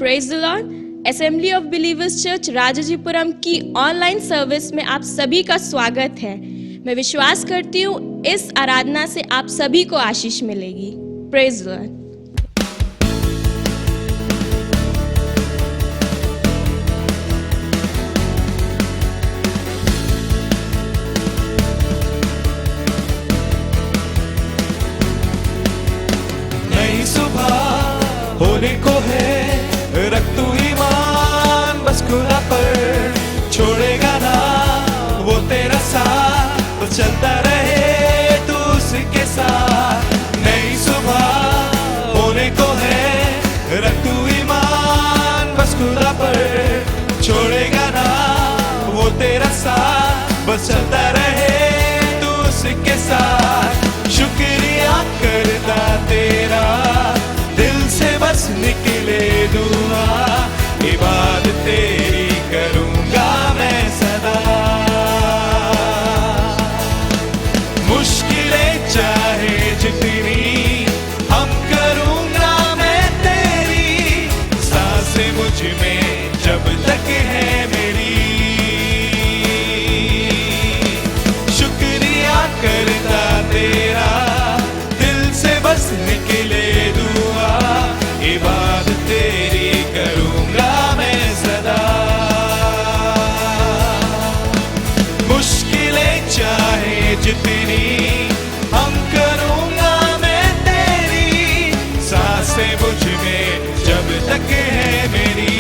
Praise the Lord. Assembly of believers church Rajajipuram की online service में आप सभी का स्वागत है। मैं विश्वास करती हूँ इस आराधना से आप सभी को आशीष मिलेगी। Praise the Lord. नई सुबह होने को है, रख तू ईमान बस खुदा पर, छोड़ेगा ना वो तेरा साथ, तो चलता रहे तू उसके साथ। नई सुबह होने को है, रख तू ईमान बस खुदा पर, छोड़ेगा ना वो तेरा साथ, बस चलता रहे तू उसके साथ। शुक्रिया करता तेरा दिल से बस निकले दुआ, इबादत तेरी करूंगा मैं सदा। मुश्किलें चाहे जितनी हम करूंगा मैं तेरी, सांसें मुझ में जब तक है मेरी। शुक्रिया करता तेरा दिल से बस निकले दुआ, इबादत तेरी करूंगा मैं सदा। मुश्किलें चाहे जितनी हम करूंगा मैं तेरी, सांसें मुझ में जब तक है मेरी।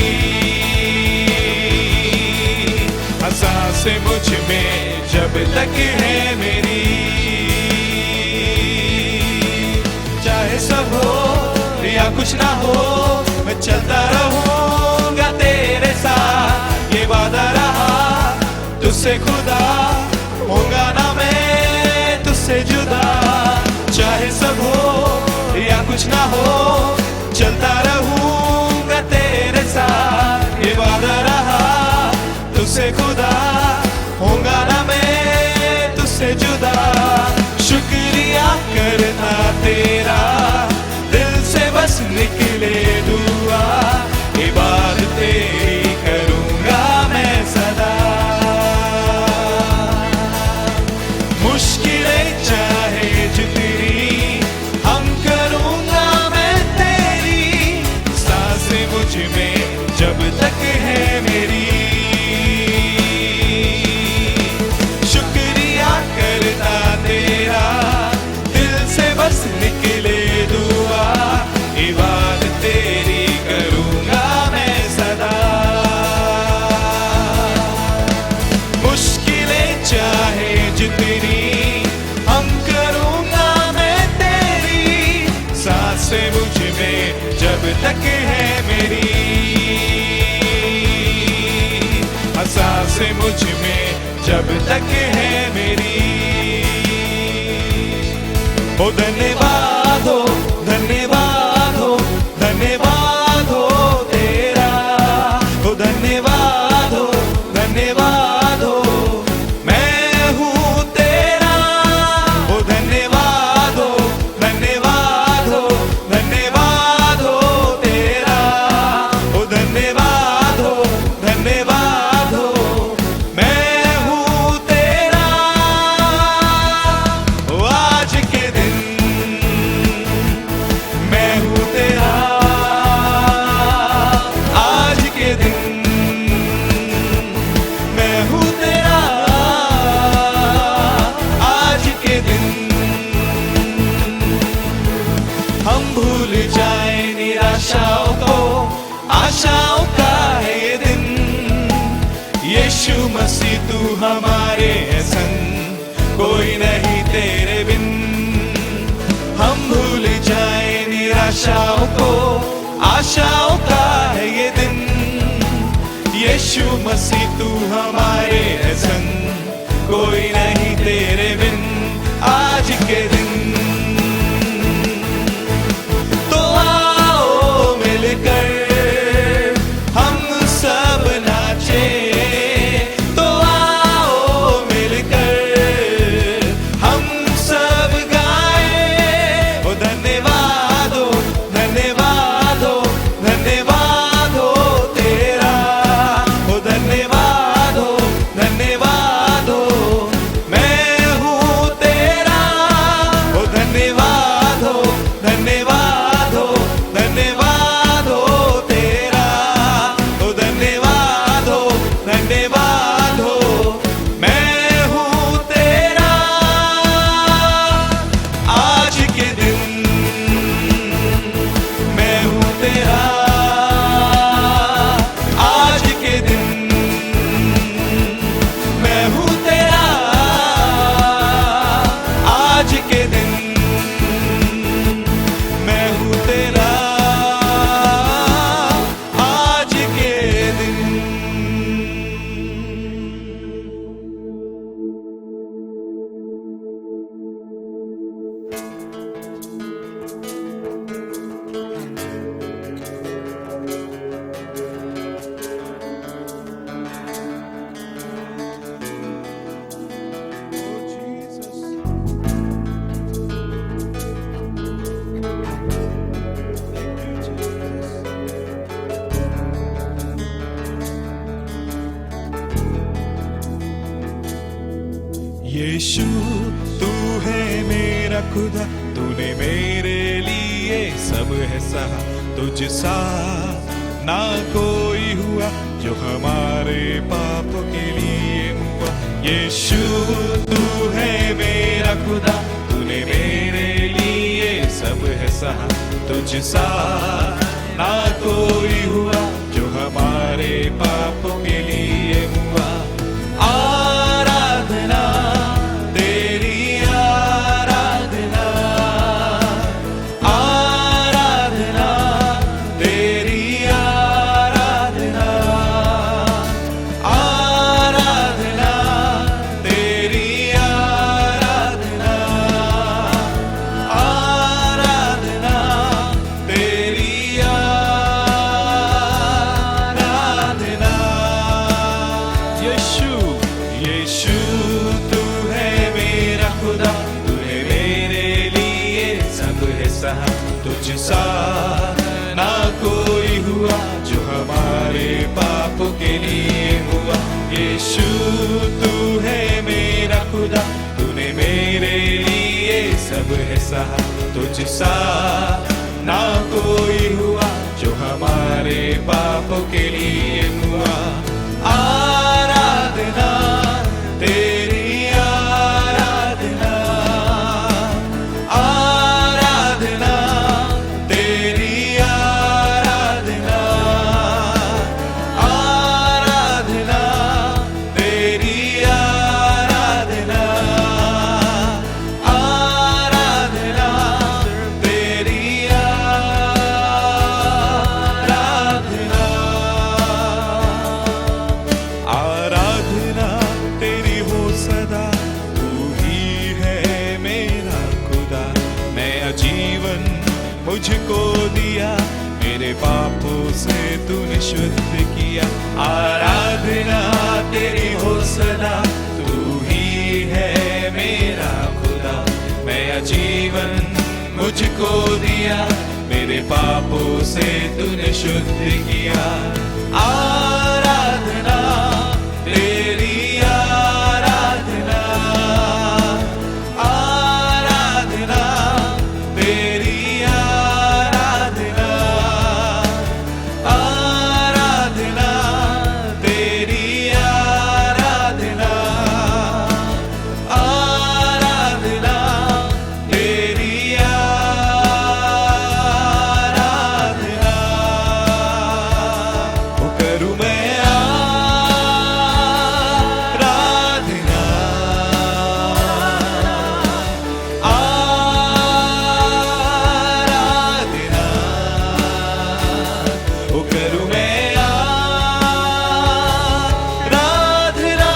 सांसें मुझ में जब तक है मेरी। चाहे सब हो या कुछ ना हो, मैं चलता रहूंगा तेरे साथ, ये वादा रहा तुझसे खुदा, होगा ना मैं तुझसे जुदा। चाहे सब हो या कुछ ना हो, चलता रहूंगा तेरे साथ, ये वादा रहा तुझसे खुदा, होगा ना मैं तुझसे जुदा। शुक्रिया करता तेरा दिल से बस निकले दुआ, इबादत तेरी करूंगा मैं सदा। मुश्किलें चाहे जितनी हम करूंगा मैं तेरी, सांसें मुझ में जब तक है मेरी। शुक्रिया करता तेरा दिल से बस निकले दुआ, इबादत तेरी करूंगा मैं सदा। मुश्किलें चाहे जितनी हम करूंगा मैं तेरी, सांसें मुझ में जब तक है मेरी। सांसें मुझ में जब तक है मेरी। ओ धन्यवाद हो, धन्यवाद हो, धन्यवाद हो तेरा। ओ धन्यवाद हो, धन्यवाद हो, मैं हूँ तेरा। ओ धन्यवाद हो, धन्यवाद हो, धन्यवाद हो तेरा। ओ धन्यवाद हो, धन्यवाद हो, मैं हूँ तेरा। ओ आज के दिन मैं हूँ तेरा। आज के दिन मैं हूँ तेरा। आज के दिन हम भूल जाए निराशाओं को, आशाओं का है ये दिन। यीशु मसीह तू हमारे संग, कोई नहीं तेरे बिन। हम भूल जाए निराशाओं को, आशाओं का है ये दिन। यीशु मसीह तू हमारे संग, कोई नहीं तेरे बिन। आज के दिन तो आओ मिलकर हम सब नाचे। तो आओ मिलकर हम सब गाए। ओ धन्यवाद हो, धन्यवाद हो, धन्यवाद यीशु तू है मेरा खुदा, तूने मेरे लिए सब है सहा, तुझसा ना कोई हुआ जो हमारे पापों के लिए हुआ। यीशु तू है मेरा खुदा, तूने मेरे लिए सब है सहा, तुझसा ना कोई हुआ जो हमारे पापों के लिए हुआ। आराधना तेरी आराधना, आराधना तेरी आराधना, आराधना तेरी आराधना, आराधना तेरी आराधना। यीशु यीशु तू है मेरा खुदा, तूने मेरे लिए सब है सहा, तुझसा ना कोई हुआ जो हमारे पापों के लिए हुआ। यीशु तू है मेरा खुदा, तूने मेरे लिए सब है सहा, तुझसा ना कोई हुआ जो हमारे पापों के लिए हुआ। आराधना तेरी आराधना, आराधना तेरी आराधना, आराधना तेरी आराधना, आराधना तेरी आराधना। आराधना तेरी हो सदा, तू ही है मेरा खुदा, नया जीवन मुझको दिया, मेरे पापों से तूने शुद्ध किया। आराधना तेरी हो सदा, तू ही है मेरा खुदा, नया जीवन मुझको दिया, मेरे पापों से तूने शुद्ध किया। आराधना तेरी आराधना, आराधना तेरी आराधना, आराधना तेरी आराधना, आराधना तेरी आराधना। ओ करूं मैं आराधना, आराधना। ओ करूं मैं आराधना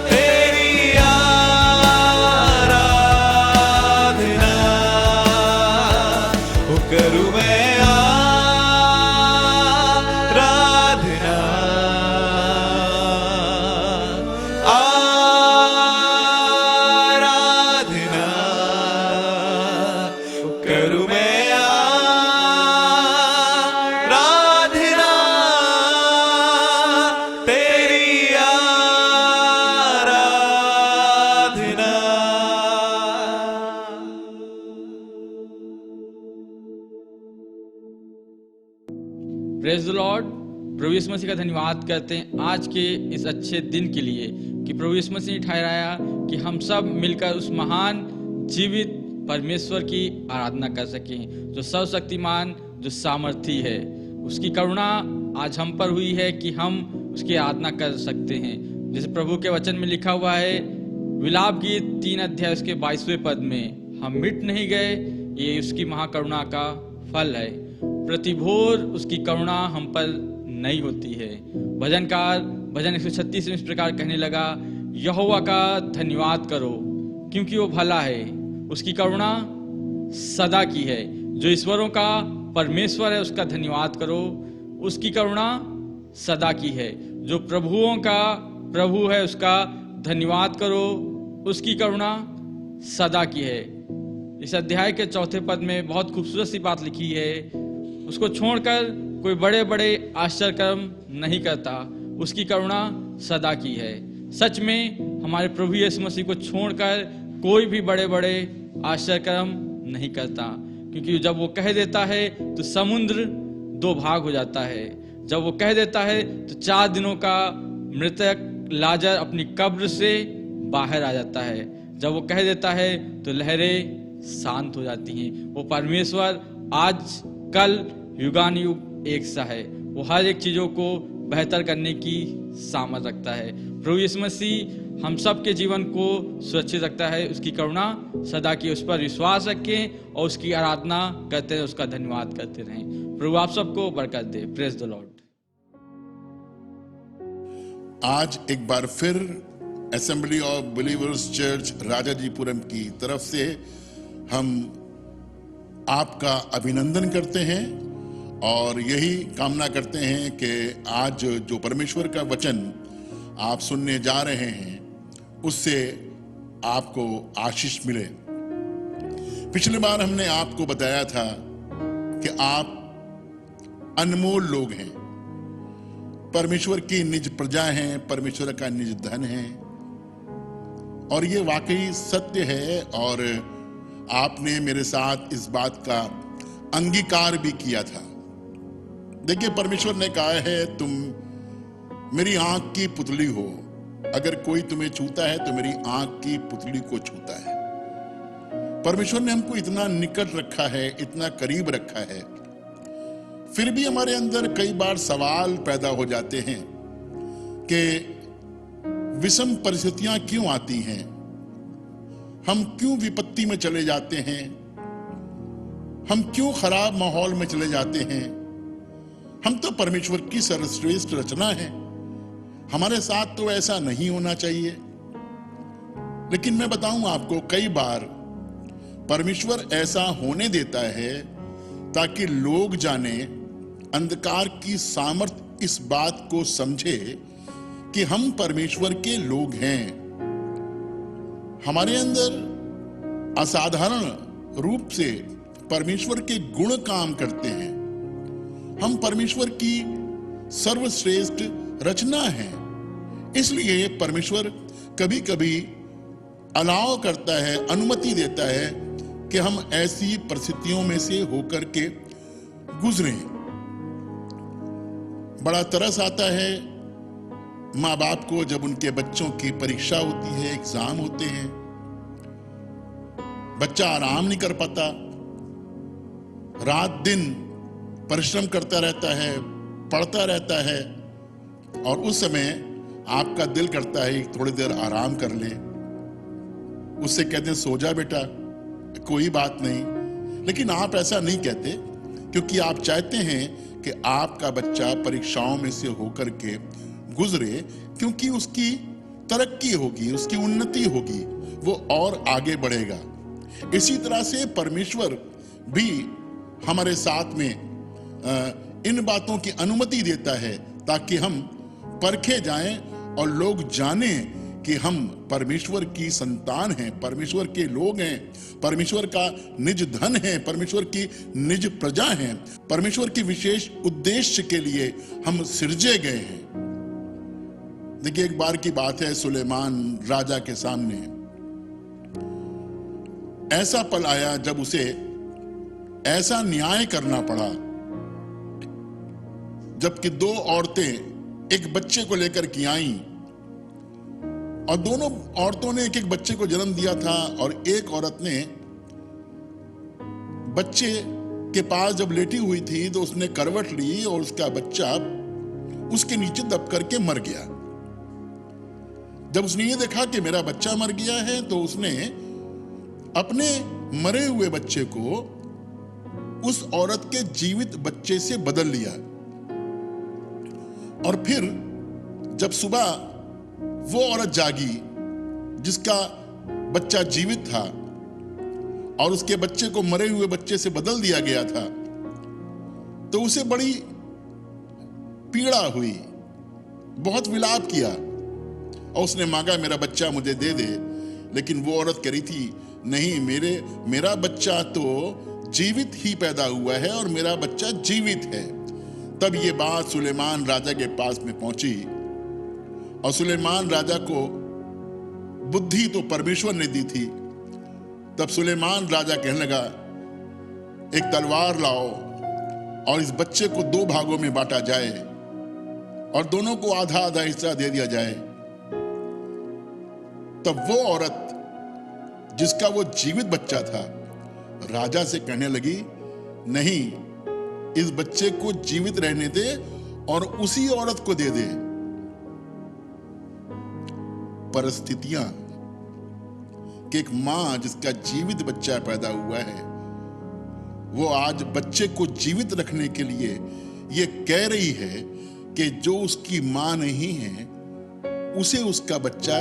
तेरी आराधना। ओ करूं मैं आराधना, आराधना। ओ करूं मैं आराधना तेरी आराधना। Praise the lord. प्रभु यीशु मसीह का धन्यवाद करते हैं आज के इस अच्छे दिन के लिए कि प्रभु यीशु मसीह ने ठहराया कि हम सब मिलकर उस महान जीवित परमेश्वर की आराधना कर सकें, जो सर्वशक्तिमान, जो सामर्थी है। उसकी करुणा आज हम पर हुई है कि हम उसकी आराधना कर सकते हैं। जैसे प्रभु के वचन में लिखा हुआ है, विलाप गीत 3 अध्याय उसके 22वें पद में, हम मिट नहीं गए, ये उसकी महाकरुणा का फल है। प्रतिभोर उसकी करुणा हम पर नहीं होती है। भजनकार भजन 136 में इस प्रकार कहने लगा, यहोवा का धन्यवाद करो क्योंकि वो भला है, उसकी करुणा सदा की है। जो ईश्वरों का परमेश्वर है उसका धन्यवाद करो, उसकी करुणा सदा की है। जो प्रभुओं का प्रभु है उसका धन्यवाद करो, उसकी करुणा सदा की है। इस अध्याय के 4 पद में बहुत खूबसूरत सी बात लिखी है, उसको छोड़कर कोई बड़े बड़े आश्चर्य कर्म नहीं करता, उसकी करुणा सदा की है। सच में हमारे प्रभु यीशु मसीह को छोड़कर कोई भी बड़े बड़े आश्चर्य कर्म नहीं करता, क्योंकि जब वो कह देता है तो समुद्र 2 भाग हो जाता है। जब वो कह देता है तो 4 दिनों का मृतक लाजर अपनी कब्र से बाहर आ जाता है। जब वो कह देता है तो लहरें शांत हो जाती हैं। वो परमेश्वर आज कल युगानुयुग एक सा है। वो हर एक चीजों को बेहतर करने की सामर्थ रखता है। प्रभु यीशु मसीह हम सब के जीवन को सुरक्षित रखता है। उसकी करुणा सदा की, उस पर विश्वास रखें और उसकी आराधना करते रहें, उसका धन्यवाद करते रहें। प्रभु आप सबको बरकत दे। Praise the Lord. आज एक बार फिर assembly of believers church Rajajipuram की तरफ से हम आपका अभिनंदन करते हैं और यही कामना करते हैं कि आज जो परमेश्वर का वचन आप सुनने जा रहे हैं उससे आपको आशीष मिले। पिछली बार हमने आपको बताया था कि आप अनमोल लोग हैं, परमेश्वर की निज प्रजा हैं, परमेश्वर का निज धन है, और ये वाकई सत्य है। और आपने मेरे साथ इस बात का अंगीकार भी किया था। देखिए, परमेश्वर ने कहा है तुम मेरी आंख की पुतली हो, अगर कोई तुम्हें छूता है तो मेरी आंख की पुतली को छूता है। परमेश्वर ने हमको इतना निकट रखा है, इतना करीब रखा है, फिर भी हमारे अंदर कई बार सवाल पैदा हो जाते हैं कि विषम परिस्थितियां क्यों आती हैं, हम क्यों विपत्ति में चले जाते हैं, हम क्यों खराब माहौल में चले जाते हैं। हम तो परमेश्वर की सर्वश्रेष्ठ रचना है, हमारे साथ तो ऐसा नहीं होना चाहिए। लेकिन मैं बताऊं आपको, कई बार परमेश्वर ऐसा होने देता है ताकि लोग जाने, अंधकार की सामर्थ इस बात को समझे कि हम परमेश्वर के लोग हैं। हमारे अंदर असाधारण रूप से परमेश्वर के गुण काम करते हैं। हम परमेश्वर की सर्वश्रेष्ठ रचना है। इसलिए परमेश्वर कभी कभी अलाव करता है, अनुमति देता है कि हम ऐसी परिस्थितियों में से होकर के गुजरें। बड़ा तरस आता है माँ बाप को जब उनके बच्चों की परीक्षा होती है, एग्जाम होते हैं, बच्चा आराम नहीं कर पाता, रात दिन परिश्रम करता रहता है, पढ़ता रहता है, और उस समय आपका दिल करता है थोड़ी देर आराम कर ले। उससे कहते हैं सो जा बेटा, कोई बात नहीं। लेकिन आप ऐसा नहीं कहते, क्योंकि आप चाहते हैं कि आपका बच्चा परीक्षाओं में से होकर के गुजरे, क्योंकि उसकी तरक्की होगी, उसकी उन्नति होगी, वो और आगे बढ़ेगा। इसी तरह से परमेश्वर भी हमारे साथ में इन बातों की अनुमति देता है ताकि हम परखे जाएं और लोग जानें कि हम परमेश्वर की संतान हैं, परमेश्वर के लोग हैं, परमेश्वर का निज धन है, परमेश्वर की निज प्रजा हैं, परमेश्वर के विशेष उद्देश्य के लिए हम सिरजे गए हैं। देखिए, एक बार की बात है, सुलेमान राजा के सामने ऐसा पल आया जब उसे ऐसा न्याय करना पड़ा, जबकि 2 औरतें एक बच्चे को लेकर के आईं, और दोनों औरतों ने एक एक बच्चे को जन्म दिया था, और एक औरत ने बच्चे के पास जब लेटी हुई थी तो उसने करवट ली और उसका बच्चा उसके नीचे दब करके मर गया। जब उसने ये देखा कि मेरा बच्चा मर गया है, तो उसने अपने मरे हुए बच्चे को उस औरत के जीवित बच्चे से बदल लिया। और फिर जब सुबह वो औरत जागी जिसका बच्चा जीवित था और उसके बच्चे को मरे हुए बच्चे से बदल दिया गया था, तो उसे बड़ी पीड़ा हुई, बहुत विलाप किया, और उसने मांगा मेरा बच्चा मुझे दे दे। लेकिन वो औरत कह रही थी, नहीं, मेरा बच्चा तो जीवित ही पैदा हुआ है और मेरा बच्चा जीवित है। तब ये बात सुलेमान राजा के पास में पहुंची, और सुलेमान राजा को बुद्धि तो परमेश्वर ने दी थी। तब सुलेमान राजा कहने लगा, एक तलवार लाओ और इस बच्चे को 2 भागों में बांटा जाए और दोनों को आधा आधा हिस्सा दे दिया जाए। तब वो औरत जिसका वो जीवित बच्चा था राजा से कहने लगी, नहीं, इस बच्चे को जीवित रहने दे और उसी औरत को दे दे। परिस्थितियां कि एक मां जिसका जीवित बच्चा पैदा हुआ है, वो आज बच्चे को जीवित रखने के लिए ये कह रही है कि जो उसकी मां नहीं है उसे उसका बच्चा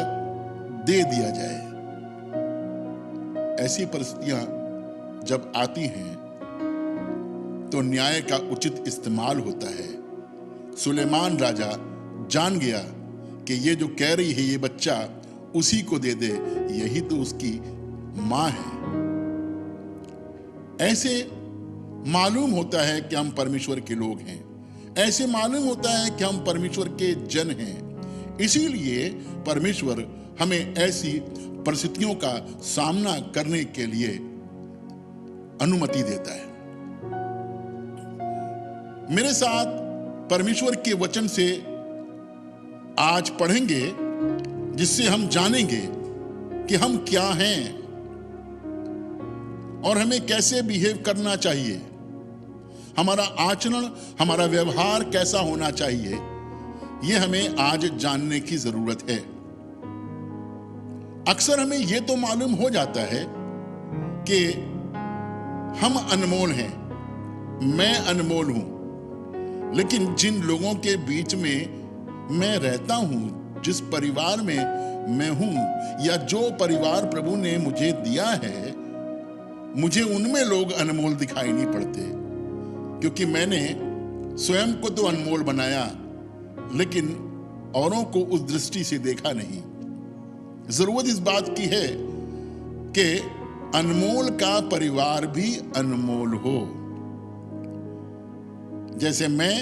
दे दिया जाए। ऐसी परिस्थितियां जब आती हैं तो न्याय का उचित इस्तेमाल होता है। सुलेमान राजा जान गया कि ये जो कह रही है ये बच्चा उसी को दे दे, यही तो उसकी मां है। ऐसे मालूम होता है कि हम परमेश्वर के लोग हैं, ऐसे मालूम होता है कि हम परमेश्वर के जन हैं। इसीलिए परमेश्वर हमें ऐसी परिस्थितियों का सामना करने के लिए अनुमति देता है। मेरे साथ परमेश्वर के वचन से आज पढ़ेंगे, जिससे हम जानेंगे कि हम क्या हैं और हमें कैसे बिहेव करना चाहिए, हमारा आचरण, हमारा व्यवहार कैसा होना चाहिए, यह हमें आज जानने की जरूरत है। अक्सर हमें यह तो मालूम हो जाता है कि हम अनमोल हैं, मैं अनमोल हूं, लेकिन जिन लोगों के बीच में मैं रहता हूं, जिस परिवार में मैं हूं, या जो परिवार प्रभु ने मुझे दिया है, मुझे उनमें लोग अनमोल दिखाई नहीं पड़ते, क्योंकि मैंने स्वयं को तो अनमोल बनाया लेकिन औरों को उस दृष्टि से देखा नहीं। जरूरत इस बात की है कि अनमोल का परिवार भी अनमोल हो। जैसे मैं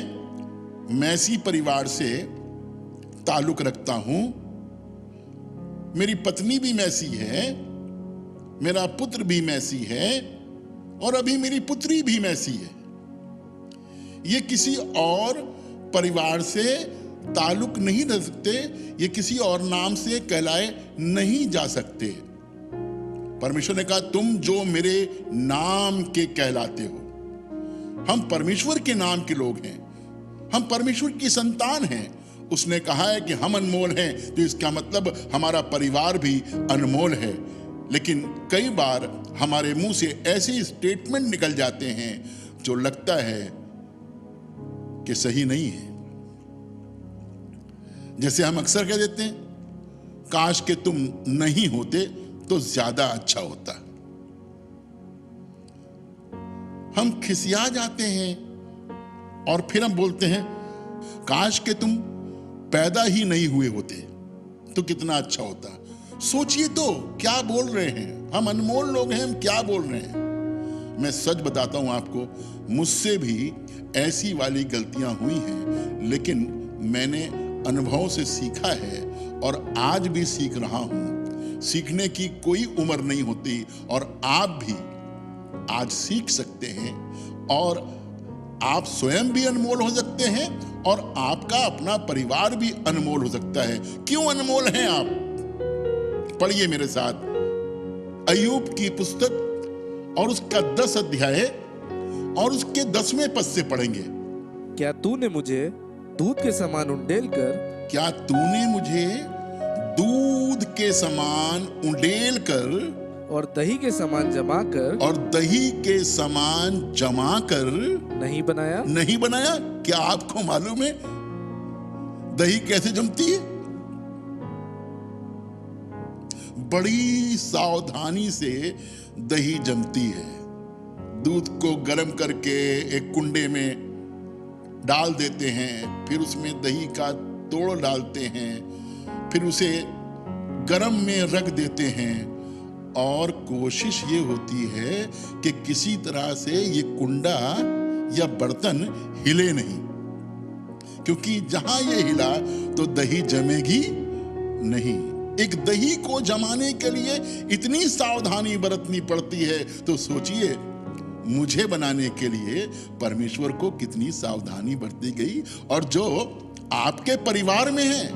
मैसी परिवार से ताल्लुक रखता हूं, मेरी पत्नी भी मैसी है, मेरा पुत्र भी मैसी है और अभी मेरी पुत्री भी मैसी है। ये किसी और परिवार से ताल्लुक नहीं रख सकते, ये किसी और नाम से कहलाए नहीं जा सकते। परमेश्वर ने कहा, तुम जो मेरे नाम के कहलाते हो। हम परमेश्वर के नाम के लोग हैं, हम परमेश्वर की संतान हैं। उसने कहा है कि हम अनमोल हैं, तो इसका मतलब हमारा परिवार भी अनमोल है। लेकिन कई बार हमारे मुंह से ऐसे स्टेटमेंट निकल जाते हैं जो लगता है कि सही नहीं है। जैसे हम अक्सर कह देते हैं, काश के तुम नहीं होते तो ज्यादा अच्छा होता। हम खिसिया जाते हैं और फिर हम बोलते हैं, काश के तुम पैदा ही नहीं हुए होते तो कितना अच्छा होता। सोचिए तो क्या बोल रहे हैं, हम अनमोल लोग हैं, हम क्या बोल रहे हैं। मैं सच बताता हूं आपको, मुझसे भी ऐसी वाली गलतियां हुई हैं, लेकिन मैंने अनुभव से सीखा है और आज भी सीख रहा हूं। सीखने की कोई उम्र नहीं होती और आप भी आज सीख सकते हैं और आप स्वयं भी अनमोल हो सकते हैं और आपका अपना परिवार भी अनमोल हो सकता है। क्यों अनमोल हैं आप? पढ़िए मेरे साथ अय्यूब की पुस्तक और उसका 10 अध्याय और उसके 10वें पद से पढ़ेंगे। क्या तूने मुझे दूध के समान उंडेल कर, क्या तूने मुझे दूध के समान उंडेल कर और दही के समान जमा कर, और दही के समान जमा कर नहीं बनाया? नहीं बनाया? क्या आपको मालूम है दही कैसे जमती है? बड़ी सावधानी से दही जमती है। दूध को गर्म करके एक कुंडे में डाल देते हैं, फिर उसमें दही का तोड़ डालते हैं, फिर उसे गर्म में रख देते हैं और कोशिश ये होती है कि किसी तरह से ये कुंडा या बर्तन हिले नहीं, क्योंकि जहां ये हिला तो दही जमेगी नहीं। एक दही को जमाने के लिए इतनी सावधानी बरतनी पड़ती है, तो सोचिए मुझे बनाने के लिए परमेश्वर को कितनी सावधानी बरती गई। और जो आपके परिवार में है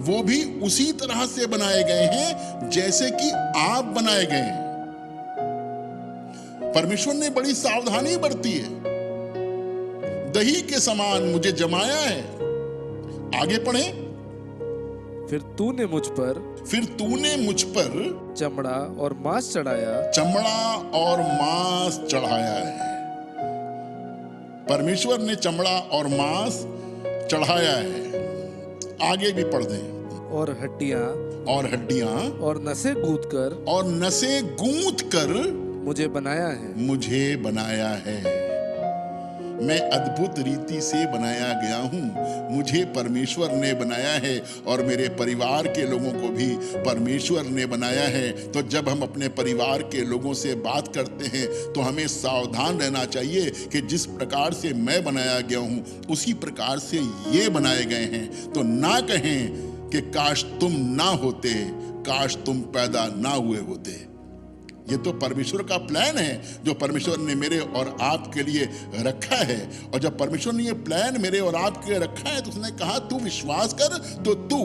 वो भी उसी तरह से बनाए गए हैं जैसे कि आप बनाए गए हैं। परमेश्वर ने बड़ी सावधानी बरती है। दही के समान मुझे जमाया है। आगे पढ़ें। फिर तूने मुझ पर चमड़ा और मांस चढ़ाया है। परमेश्वर ने चमड़ा और मांस चढ़ाया है। आगे भी पढ़ दें। और हड्डियां और नसें गूंथ कर मुझे बनाया है। मैं अद्भुत रीति से बनाया गया हूं। मुझे परमेश्वर ने बनाया है और मेरे परिवार के लोगों को भी परमेश्वर ने बनाया है। तो जब हम अपने परिवार के लोगों से बात करते हैं तो हमें सावधान रहना चाहिए कि जिस प्रकार से मैं बनाया गया हूं उसी प्रकार से ये बनाए गए हैं। तो ना कहें कि काश तुम ना होते, काश तुम पैदा ना हुए होते। ये तो परमेश्वर का प्लान है जो परमेश्वर ने मेरे और आपके लिए रखा है। और जब परमेश्वर ने ये प्लान मेरे और आपके लिए रखा है तो उसने कहा तू विश्वास कर तो तू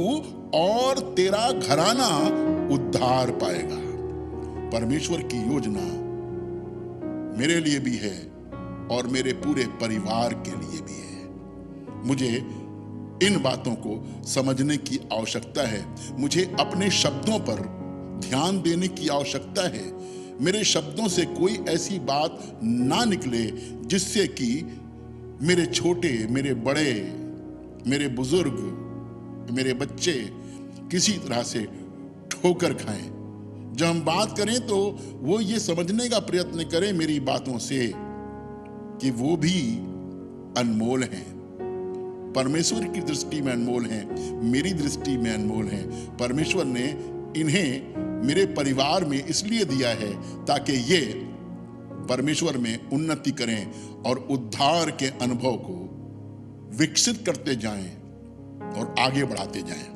और तेरा घराना उद्धार पाएगा। परमेश्वर की योजना मेरे लिए भी है और मेरे पूरे परिवार के लिए भी है। मुझे इन बातों को समझने की आवश्यकता है। मुझे अपने शब्दों पर ध्यान देने की आवश्यकता है। मेरे शब्दों से कोई ऐसी बात ना निकले जिससे कि मेरे छोटे, मेरे बड़े, मेरे बुजुर्ग, मेरे बच्चे किसी तरह से ठोकर खाएं। जब हम बात करें तो वो ये समझने का प्रयत्न करें मेरी बातों से कि वो भी अनमोल हैं। परमेश्वर की दृष्टि में अनमोल हैं, मेरी दृष्टि में अनमोल हैं। परमेश्वर ने इन्हें मेरे परिवार में इसलिए दिया है ताकि ये परमेश्वर में उन्नति करें और उद्धार के अनुभव को विकसित करते जाएं और आगे बढ़ाते जाएं।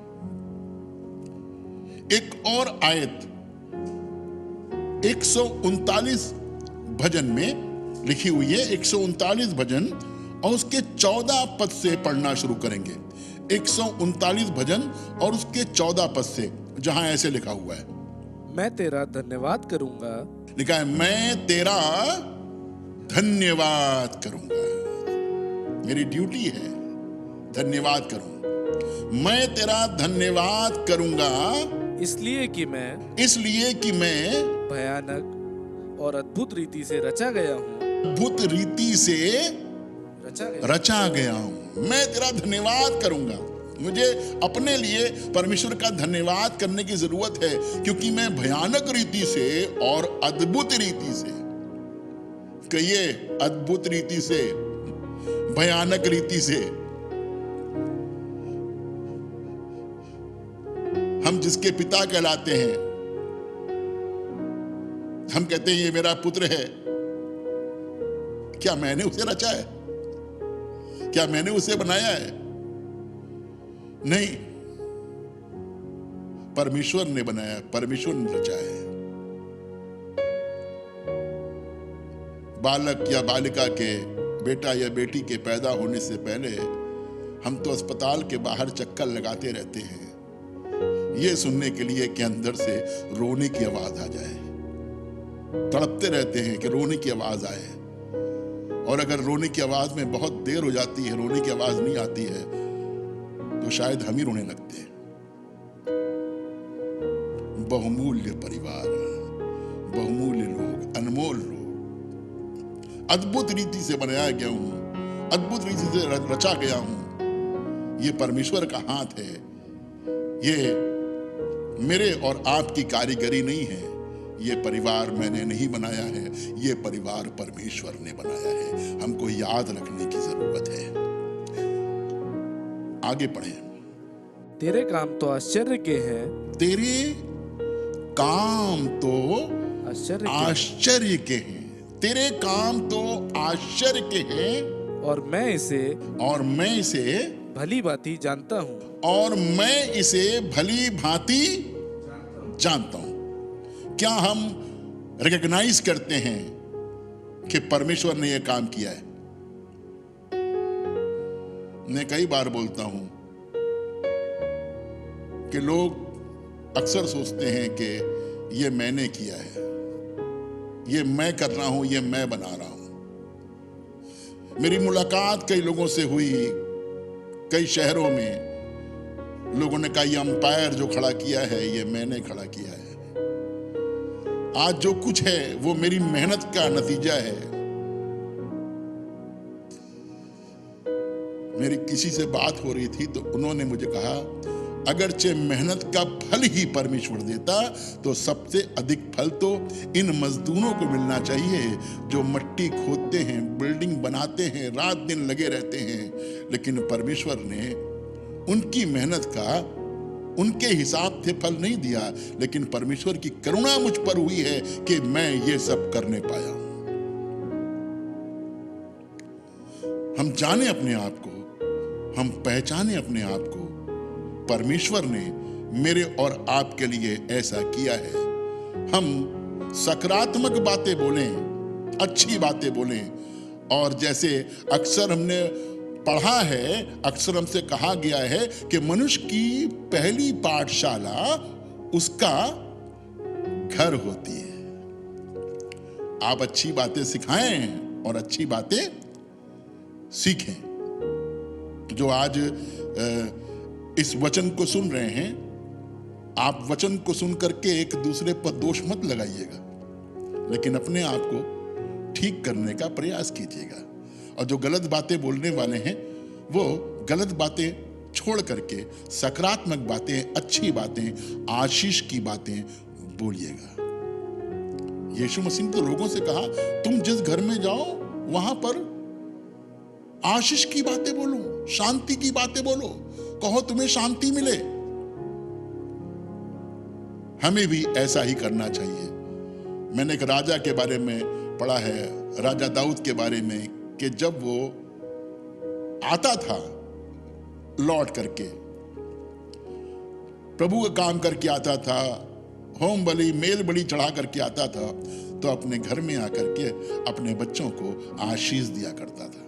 एक और आयत 139 भजन में लिखी हुई है। 139 भजन और उसके 14 पद से पढ़ना शुरू करेंगे। 139 भजन और उसके 14 पद से, जहां ऐसे लिखा हुआ है, मैं तेरा धन्यवाद करूंगा। लिखा है मैं तेरा धन्यवाद करूंगा। मेरी ड्यूटी है धन्यवाद करूं। मैं तेरा धन्यवाद करूंगा इसलिए कि मैं भयानक और अद्भुत रीति से रचा गया हूं। अद्भुत रीति से रचा गया हूं। मैं तेरा धन्यवाद करूंगा। मुझे अपने लिए परमेश्वर का धन्यवाद करने की जरूरत है क्योंकि मैं भयानक रीति से और अद्भुत रीति से, कहिए अद्भुत रीति से, भयानक रीति से, हम जिसके पिता कहलाते हैं, हम कहते हैं ये मेरा पुत्र है। क्या मैंने उसे रचा है? क्या मैंने उसे बनाया है? नहीं, परमेश्वर ने बनाया, परमेश्वर ने रचा है। बालक या बालिका के, बेटा या बेटी के पैदा होने से पहले हम तो अस्पताल के बाहर चक्कर लगाते रहते हैं ये सुनने के लिए कि अंदर से रोने की आवाज आ जाए। तड़पते रहते हैं कि रोने की आवाज आए, और अगर रोने की आवाज में बहुत देर हो जाती है, रोने की आवाज नहीं आती है, तो शायद हम ही रोने लगते हैं। बहुमूल्य परिवार, बहुमूल्य लोग, अनमोल लोग, अद्भुत रीति से बनाया गया हूं, अद्भुत रीति से रचा गया हूं। ये परमेश्वर का हाथ है। ये मेरे और आपकी कारीगरी नहीं है। ये परिवार मैंने नहीं बनाया है, ये परिवार परमेश्वर ने बनाया है। हमको याद रखने की जरूरत है। आगे पढ़ें। तेरे काम तो आश्चर्य के हैं। तेरे काम तो आश्चर्य के हैं। तेरे काम तो आश्चर्य के हैं। और मैं इसे भली भांति जानता हूँ। और मैं इसे भली भांति जानता हूं। क्या हम रिकॉग्नाइज करते हैं कि परमेश्वर ने यह काम किया है? मैं कई बार बोलता हूं कि लोग अक्सर सोचते हैं कि ये मैंने किया है, ये मैं कर रहा हूं, ये मैं बना रहा हूं। मेरी मुलाकात कई लोगों से हुई, कई शहरों में लोगों ने कहा ये अंपायर जो खड़ा किया है ये मैंने खड़ा किया है। आज जो कुछ है वो मेरी मेहनत का नतीजा है। मेरी किसी से बात हो रही थी तो उन्होंने मुझे कहा अगरचे मेहनत का फल ही परमेश्वर देता तो सबसे अधिक फल तो इन मजदूरों को मिलना चाहिए जो मिट्टी खोदते हैं, बिल्डिंग बनाते हैं, रात दिन लगे रहते हैं, लेकिन परमेश्वर ने उनकी मेहनत का उनके हिसाब से फल नहीं दिया, लेकिन परमेश्वर की करुणा मुझ पर हुई है कि मैं ये सब करने पाया हूं। हम जाने अपने आप को, हम पहचाने अपने आप को, परमेश्वर ने मेरे और आपके लिए ऐसा किया है। हम सकारात्मक बातें बोलें, अच्छी बातें बोलें, और जैसे अक्सर हमने पढ़ा है, अक्सर हमसे कहा गया है कि मनुष्य की पहली पाठशाला उसका घर होती है। आप अच्छी बातें सिखाएं और अच्छी बातें सीखें। जो आज इस वचन को सुन रहे हैं, आप वचन को सुन करके एक दूसरे पर दोष मत लगाइएगा, लेकिन अपने आप को ठीक करने का प्रयास कीजिएगा। और जो गलत बातें बोलने वाले हैं वो गलत बातें छोड़ करके सकारात्मक बातें, अच्छी बातें, आशीष की बातें बोलिएगा। यीशु मसीह ने तो लोगों से कहा तुम जिस घर में जाओ वहां पर आशीष की बातें बोलो, शांति की बातें बोलो, कहो तुम्हें शांति मिले। हमें भी ऐसा ही करना चाहिए। मैंने एक राजा के बारे में पढ़ा है, राजा दाऊद के बारे में, कि जब वो आता था लौट करके, प्रभु का काम करके आता था, होम बलि मेल बलि चढ़ा करके आता था, तो अपने घर में आकर के अपने बच्चों को आशीष दिया करता था।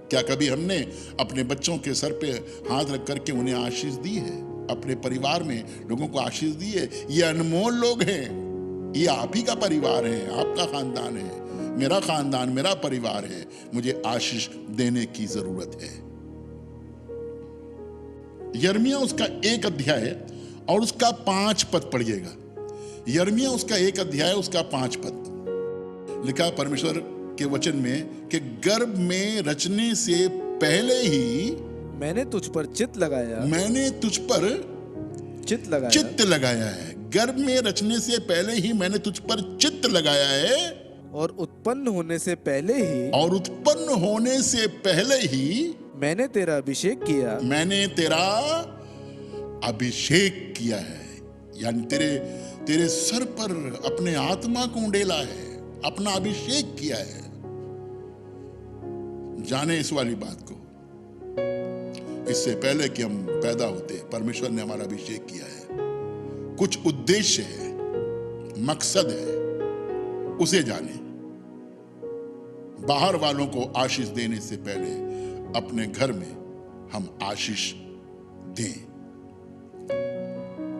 क्या कभी हमने अपने बच्चों के सर पे हाथ रख करके उन्हें आशीष दी है? अपने परिवार में लोगों को आशीष दी है? ये अनमोल लोग हैं, ये आप ही का परिवार है, आपका खानदान है, मेरा खानदान, मेरा परिवार है। मुझे आशीष देने की जरूरत है। यिर्मयाह उसका 1 अध्याय और उसका 5 पद पढ़िएगा। यिर्मयाह उसका 1 अध्याय उसका 5 पद लिखा परमेश्वर के वचन में कि गर्भ में रचने से पहले ही मैंने तुझ पर चित्त लगाया, मैंने तुझ पर चित्त लगाया है। गर्भ में रचने से पहले ही मैंने तुझ पर चित्त लगाया है, और उत्पन्न होने से पहले ही, और उत्पन्न होने से पहले ही मैंने तेरा अभिषेक किया, मैंने तेरा अभिषेक किया है। यानी तेरे सर पर अपने आत्मा को उंडेला है, अपना अभिषेक किया है। जाने इस वाली बात को, इससे पहले कि हम पैदा होते परमेश्वर ने हमारा अभिषेक किया है। कुछ उद्देश्य है, मकसद है, उसे जाने। बाहर वालों को आशीष देने से पहले अपने घर में हम आशीष दें,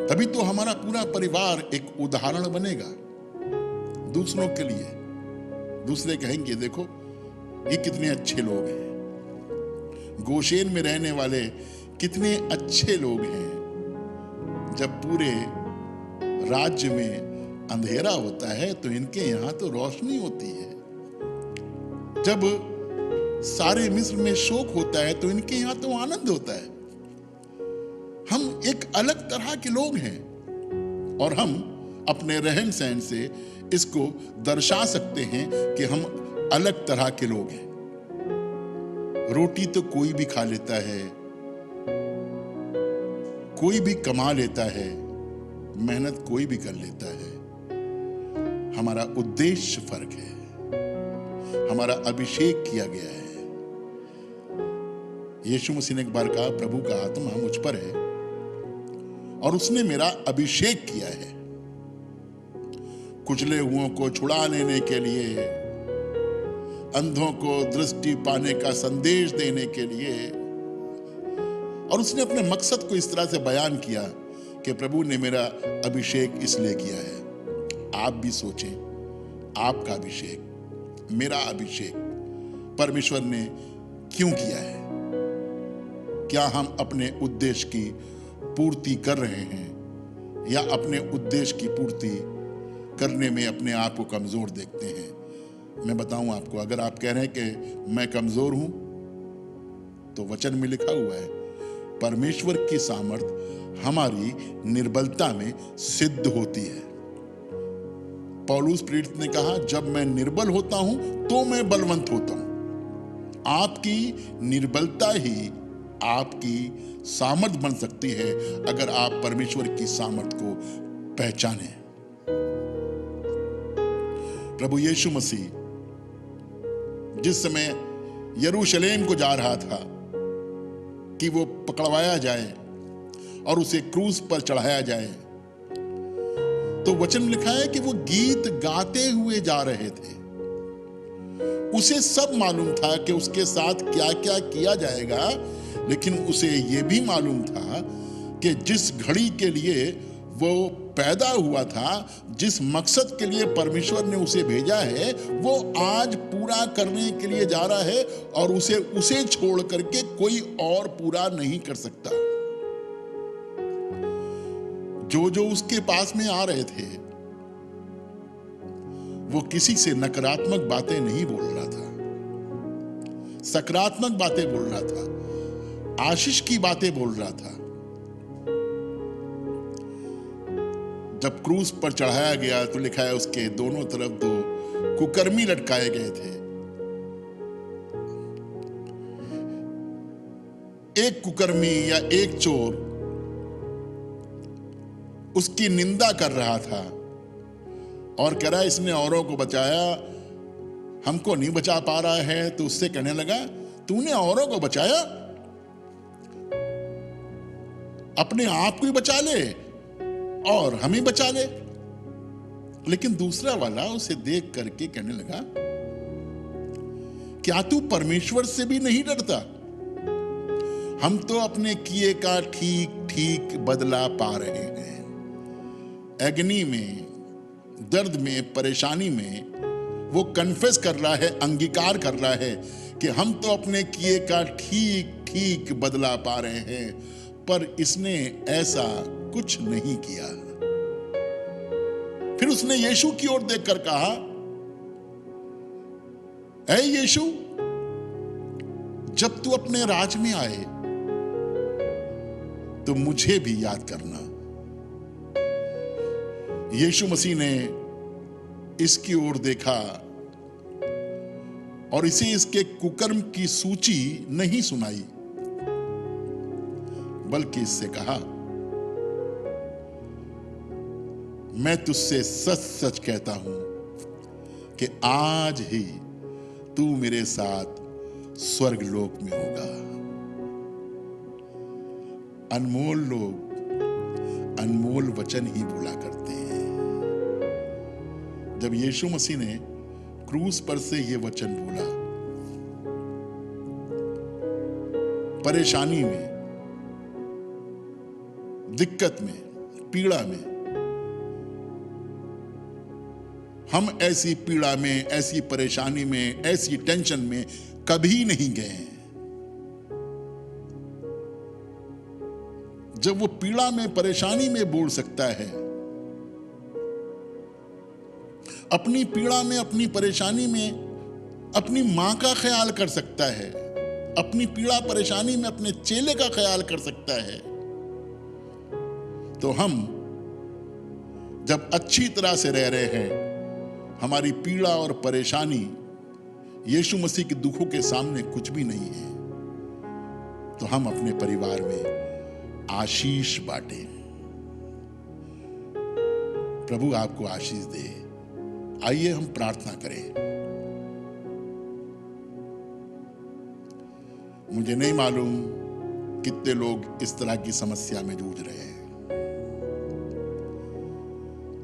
तभी तो हमारा पूरा परिवार एक उदाहरण बनेगा दूसरों के लिए। दूसरे कहेंगे देखो ये कितने अच्छे लोग हैं, गोशेन में रहने वाले कितने अच्छे लोग हैं। जब पूरे राज्य में अंधेरा होता है तो इनके यहां तो रोशनी होती है। जब सारे मिस्र में शोक होता है तो इनके यहां तो आनंद होता है। हम एक अलग तरह के लोग हैं, और हम अपने रहन सहन से इसको दर्शा सकते हैं कि हम अलग तरह के लोग हैं। रोटी तो कोई भी खा लेता है, कोई भी कमा लेता है, मेहनत कोई भी कर लेता है। हमारा उद्देश्य फर्क है, हमारा अभिषेक किया गया है। यीशु मसीह ने एक बार कहा, प्रभु का आत्मा मुझ पर है और उसने मेरा अभिषेक किया है कुचले हुओं को छुड़ा लेने के लिए, अंधों को दृष्टि पाने का संदेश देने के लिए। और उसने अपने मकसद को इस तरह से बयान किया कि प्रभु ने मेरा अभिषेक इसलिए किया है। आप भी सोचें, आपका अभिषेक, मेरा अभिषेक परमेश्वर ने क्यों किया है? क्या हम अपने उद्देश्य की पूर्ति कर रहे हैं या अपने उद्देश्य की पूर्ति करने में अपने आप को कमजोर देखते हैं? मैं बताऊं आपको, अगर आप कह रहे हैं कि मैं कमजोर हूं, तो वचन में लिखा हुआ है परमेश्वर की सामर्थ हमारी निर्बलता में सिद्ध होती है। पौलुस प्रेरित ने कहा, जब मैं निर्बल होता हूं तो मैं बलवंत होता हूं। आपकी निर्बलता ही आपकी सामर्थ बन सकती है अगर आप परमेश्वर की सामर्थ को पहचानें। प्रभु यीशु मसीह जिस समय यरूशलेम को जा रहा था कि वो पकड़वाया जाए और उसे क्रूस पर चढ़ाया जाए, तो वचन में लिखा है कि वो गीत गाते हुए जा रहे थे। उसे सब मालूम था कि उसके साथ क्या क्या किया जाएगा, लेकिन उसे यह भी मालूम था कि जिस घड़ी के लिए वो पैदा हुआ था, जिस मकसद के लिए परमेश्वर ने उसे भेजा है, वो आज पूरा करने के लिए जा रहा है और उसे छोड़ करके कोई और पूरा नहीं कर सकता। जो उसके पास में आ रहे थे, वो किसी से नकारात्मक बातें नहीं बोल रहा था, सकारात्मक बातें बोल रहा था, आशीष की बातें बोल रहा था। जब क्रूस पर चढ़ाया गया तो लिखा है उसके दोनों तरफ 2 कुकर्मी लटकाए गए थे। एक कुकर्मी या एक चोर उसकी निंदा कर रहा था और कह रहा, इसने औरों को बचाया, हमको नहीं बचा पा रहा है। तो उससे कहने लगा, तूने औरों को बचाया, अपने आप को ही बचा ले और हमें बचा ले। लेकिन दूसरा वाला उसे देख करके कहने लगा, क्या तू परमेश्वर से भी नहीं डरता? हम तो अपने किए का ठीक ठीक बदला पा रहे हैं। एग्नी में, दर्द में, परेशानी में वो कन्फेस कर रहा है, अंगीकार कर रहा है कि हम तो अपने किए का ठीक ठीक बदला पा रहे हैं, पर इसने ऐसा कुछ नहीं किया। फिर उसने यीशु की ओर देखकर कहा, ऐ यीशु, जब तू अपने राज में आए तो मुझे भी याद करना। यीशु मसीह ने इसकी ओर देखा और इसे इसके कुकर्म की सूची नहीं सुनाई, बल्कि इससे कहा, मैं तुझसे सच सच कहता हूं कि आज ही तू मेरे साथ स्वर्ग लोक में होगा। अनमोल लोग अनमोल वचन ही बोला करते हैं। जब यीशु मसीह ने क्रूस पर से यह वचन बोला, परेशानी में, दिक्कत में, पीड़ा में, हम ऐसी पीड़ा में, ऐसी परेशानी में, ऐसी टेंशन में कभी नहीं गए हैं। जब वो पीड़ा में, परेशानी में बोल सकता है, अपनी पीड़ा में, अपनी परेशानी में अपनी मां का ख्याल कर सकता है, अपनी पीड़ा परेशानी में अपने चेले का ख्याल कर सकता है, तो हम जब अच्छी तरह से रह रहे हैं, हमारी पीड़ा और परेशानी यीशु मसीह के दुखों के सामने कुछ भी नहीं है, तो हम अपने परिवार में आशीष बांटें। प्रभु आपको आशीष दे। आइए हम प्रार्थना करें। मुझे नहीं मालूम कितने लोग इस तरह की समस्या में जूझ रहे हैं।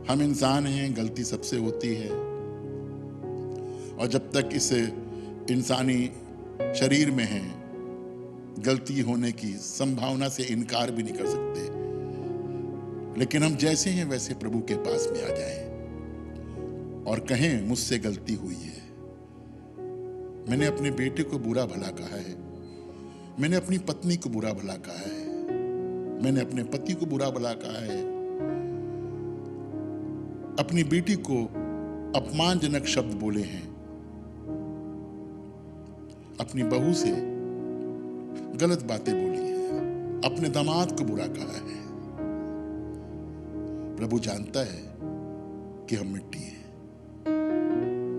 हम इंसान हैं, गलती सबसे होती है, और जब तक इस इंसानी शरीर में है, गलती होने की संभावना से इनकार भी नहीं कर सकते। लेकिन हम जैसे हैं वैसे प्रभु के पास में आ जाएं और कहें, मुझसे गलती हुई है। मैंने अपने बेटे को बुरा भला कहा है, मैंने अपनी पत्नी को बुरा भला कहा है, मैंने अपने पति को बुरा भला कहा है, अपनी बेटी को अपमानजनक शब्द बोले हैं, अपनी बहू से गलत बातें बोली हैं, अपने दामाद को बुरा कहा है। प्रभु जानता है कि हम मिट्टी हैं।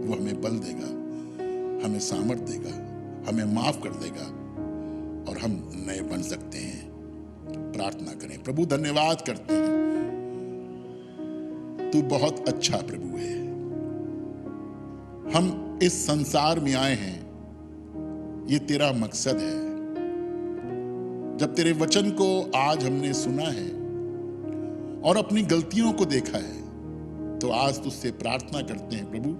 वो हमें बल देगा, हमें सामर्थ देगा, हमें माफ कर देगा और हम नए बन सकते हैं। प्रार्थना करें। प्रभु धन्यवाद करते हैं, तू बहुत अच्छा प्रभु है। हम इस संसार में आए हैं, ये तेरा मकसद है। जब तेरे वचन को आज हमने सुना है और अपनी गलतियों को देखा है, तो आज तुझसे प्रार्थना करते हैं प्रभु,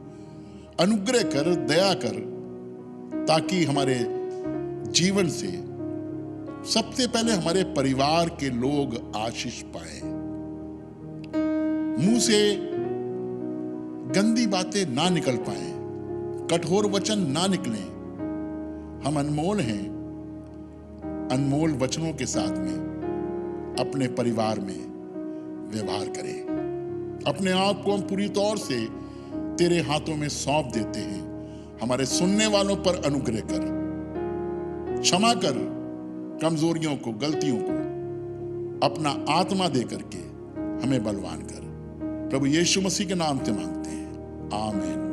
अनुग्रह कर, दया कर, ताकि हमारे जीवन से सबसे पहले हमारे परिवार के लोग आशीष पाएं। मुंह से गंदी बातें ना निकल पाएं, कठोर वचन ना निकलें। हम अनमोल हैं, अनमोल वचनों के साथ में अपने परिवार में व्यवहार करें। अपने आप को हम पूरी तौर से तेरे हाथों में सौंप देते हैं। हमारे सुनने वालों पर अनुग्रह कर, क्षमा कर कमजोरियों को, गलतियों को, अपना आत्मा दे करके हमें बलवान कर। प्रभु यीशु मसीह के नाम से मांगते हैं, आमीन।